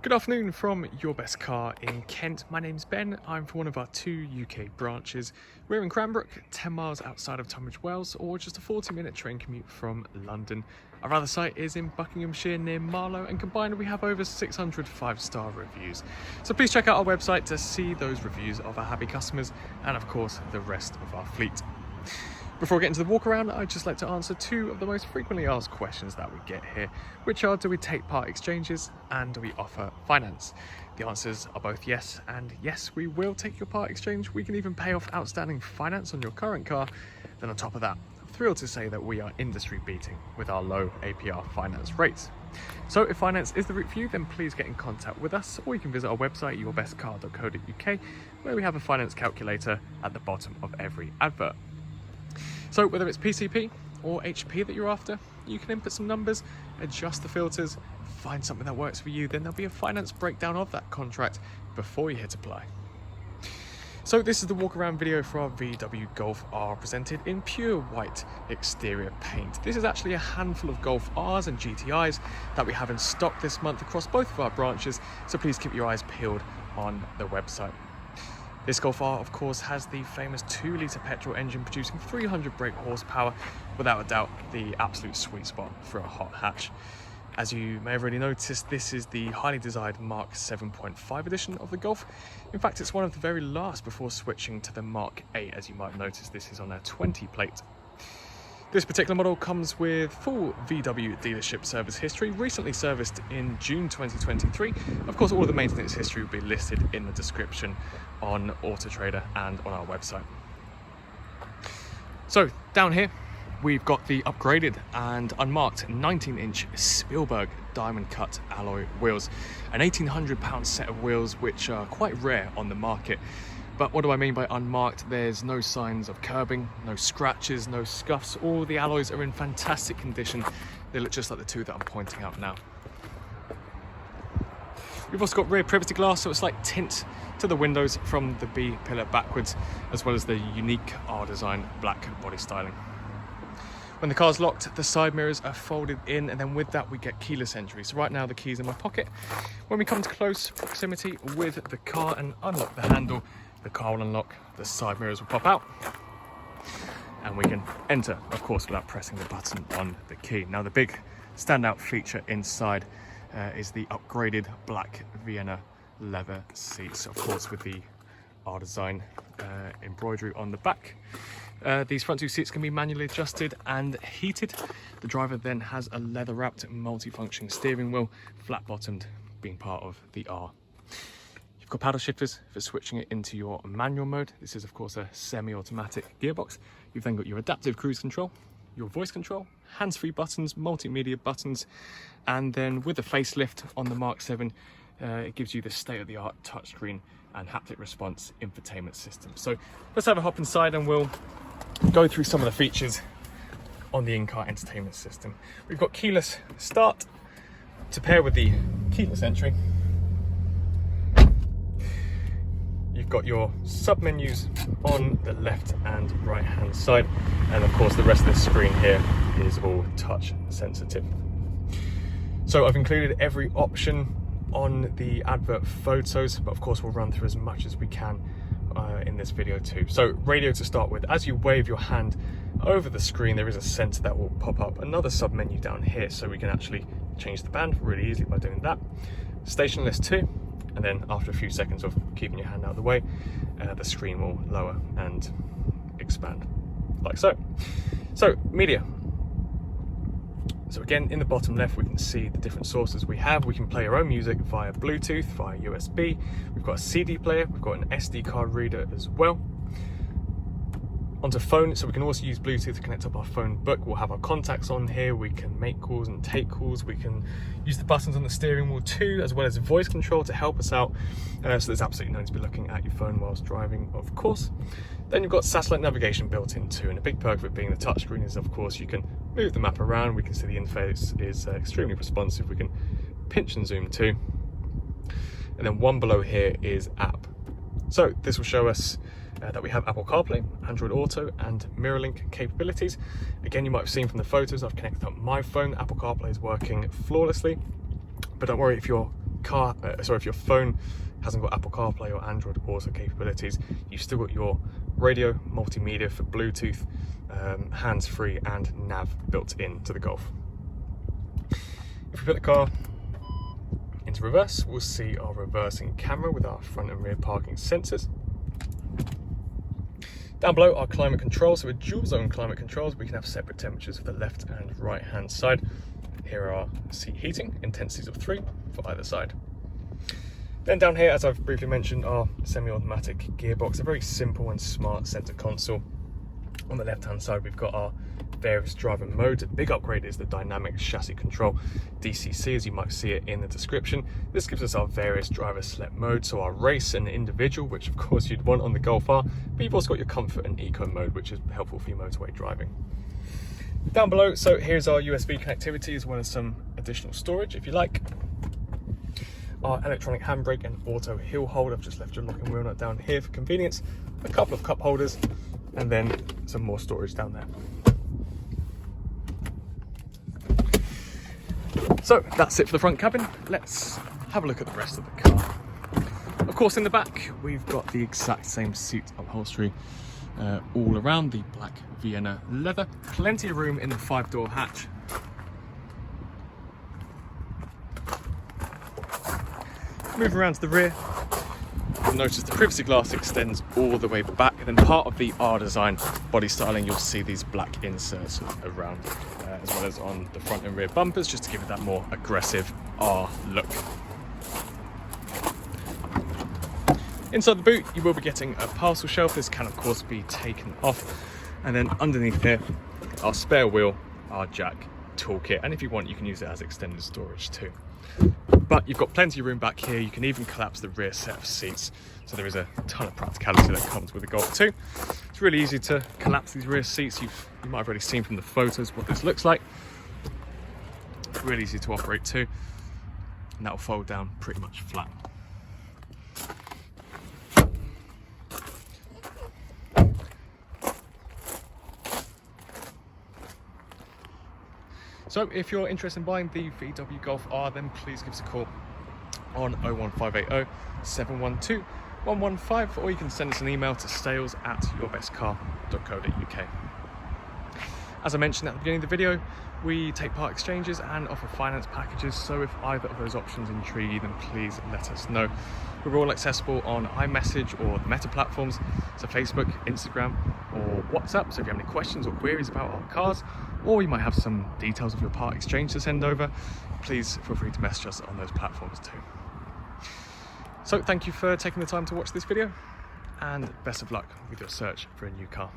Good afternoon from Your Best Car in Kent. My name's Ben. I'm from one of our 2 UK branches. We're in Cranbrook, 10 miles outside of Tunbridge Wells, or just a 40-minute train commute from London. Our other site is in Buckinghamshire near Marlow, and combined we have over 600 5-star reviews. So please check out our website to see those reviews of our happy customers and of course the rest of our fleet. Before we get into the walk around, I'd just like to answer 2 of the most frequently asked questions that we get here, which are: do we take part exchanges and do we offer finance? The answers are both yes and yes, we will take your part exchange. We can even pay off outstanding finance on your current car. Then on top of that, I'm thrilled to say that we are industry beating with our low APR finance rates. So if finance is the route for you, then please get in contact with us, or you can visit our website yourbestcar.co.uk, where we have a finance calculator at the bottom of every advert. So whether it's PCP or HP that you're after, you can input some numbers, adjust the filters, find something that works for you, then there'll be a finance breakdown of that contract before you hit apply. So this is the walk around video for our VW Golf R, presented in pure white exterior paint. This is actually a handful of Golf Rs and GTIs that we have in stock this month across both of our branches, so please keep your eyes peeled on the website. This Golf R, of course, has the famous 2-litre petrol engine producing 300 brake horsepower, without a doubt the absolute sweet spot for a hot hatch. As you may have already noticed, this is the highly desired Mark 7.5 edition of the Golf. In fact, it's one of the very last before switching to the Mark 8, as you might notice this is on a 20 plate. This particular model comes with full VW dealership service history, recently serviced in June 2023. Of course, all of the maintenance history will be listed in the description on Autotrader and on our website. So down here, we've got the upgraded and unmarked 19-inch Spielberg diamond cut alloy wheels, an £1,800 set of wheels, which are quite rare on the market. But what do I mean by unmarked? There's no signs of curbing, no scratches, no scuffs. All the alloys are in fantastic condition. They look just like the 2 that I'm pointing out now. We've also got rear privacy glass, so it's like tint to the windows from the B pillar backwards, as well as the unique R design black body styling. When the car's locked, the side mirrors are folded in, and then with that we get keyless entry. So right now the key's in my pocket. When we come to close proximity with the car and unlock the handle, the car will unlock, the side mirrors will pop out, and we can enter, of course, without pressing the button on the key. Now the big standout feature inside is the upgraded black Vienna leather seats, of course with the R design embroidery on the back. These front 2 seats can be manually adjusted and heated. The driver then has a leather wrapped multi-function steering wheel, flat bottomed, being part of the R. You've got paddle shifters for switching it into your manual mode. This is of course a semi-automatic gearbox. You've then got your adaptive cruise control, your voice control, hands-free buttons, multimedia buttons, and then with the facelift on the Mark 7, it gives you the state-of-the-art touchscreen and haptic response infotainment system. So let's have a hop inside and we'll go through some of the features on the in-car entertainment system. We've got keyless start to pair with the keyless entry. You've got your sub-menus on the left and right hand side, and of course the rest of the screen here is all touch sensitive. So I've included every option on the advert photos, but of course we'll run through as much as we can in this video too. So radio to start with. As you wave your hand over the screen, there is a sensor that will pop up another sub menu down here, so we can actually change the band really easily by doing that. Station list 2, and then after a few seconds of keeping your hand out of the way, the screen will lower and expand like so. So media. So again, in the bottom left, we can see the different sources we have. We can play our own music via Bluetooth, via USB. We've got a CD player, we've got an SD card reader as well. Onto phone, so we can also use Bluetooth to connect up our phone book. We'll have our contacts on here. We can make calls and take calls. We can use the buttons on the steering wheel too, as well as voice control to help us out. So there's absolutely no need to be looking at your phone whilst driving, of course. Then you've got satellite navigation built in too, and a big perk of it being the touchscreen is, of course, you can move the map around. We can see the interface is extremely responsive. We can pinch and zoom too. And then one below here is app. So this will show us that we have Apple Carplay, Android Auto and MirrorLink capabilities. Again, you might have seen from the photos I've connected up my phone. Apple Carplay is working flawlessly, but don't worry, if your if your phone hasn't got Apple Carplay or Android Auto capabilities, you've still got your radio, multimedia for Bluetooth, hands-free and nav built into the Golf. If we put the car into reverse, we'll see our reversing camera with our front and rear parking sensors. Down below, our climate control. So with dual zone climate controls, we can have separate temperatures for the left and right hand side. Here are our seat heating, intensities of 3 for either side. Then down here, as I've briefly mentioned, our semi-automatic gearbox, a very simple and smart center console. On the left hand side, we've got our various driving modes. A big upgrade is the dynamic chassis control, DCC, as you might see it in the description. This gives us our various driver select modes, so our race and individual, which of course you'd want on the Golf R, but you've also got your comfort and eco mode, which is helpful for your motorway driving. Down below, so here's our USB connectivity as well as some additional storage if you like. Our electronic handbrake and auto hill hold. I've just left your locking wheel nut down here for convenience. A couple of cup holders and then some more storage down there. So that's it for the front cabin. Let's have a look at the rest of the car. Of course, in the back, we've got the exact same seat upholstery all around, the black Vienna leather. Plenty of room in the 5-door hatch. Move around to the rear. You'll notice the privacy glass extends all the way back, and then part of the R design body styling, you'll see these black inserts around, as well as on the front and rear bumpers, just to give it that more aggressive R look. Inside the boot, you will be getting a parcel shelf. This can of course be taken off, and then underneath here, our spare wheel, our jack, toolkit, and if you want, you can use it as extended storage too. But you've got plenty of room back here. You can even collapse the rear set of seats. So there is a ton of practicality that comes with the Golf 2. It's really easy to collapse these rear seats. You might have already seen from the photos what this looks like. Really easy to operate too. And that will fold down pretty much flat. So if you're interested in buying the VW Golf R, then please give us a call on 01580 712 115, or you can send us an email to sales@yourbestcar.co.uk. As I mentioned at the beginning of the video, we take part exchanges and offer finance packages, so if either of those options intrigue you, then please let us know. We're all accessible on iMessage or the Meta platforms, so Facebook, Instagram or WhatsApp. So if you have any questions or queries about our cars, or you might have some details of your part exchange to send over, please feel free to message us on those platforms too. So thank you for taking the time to watch this video, and best of luck with your search for a new car.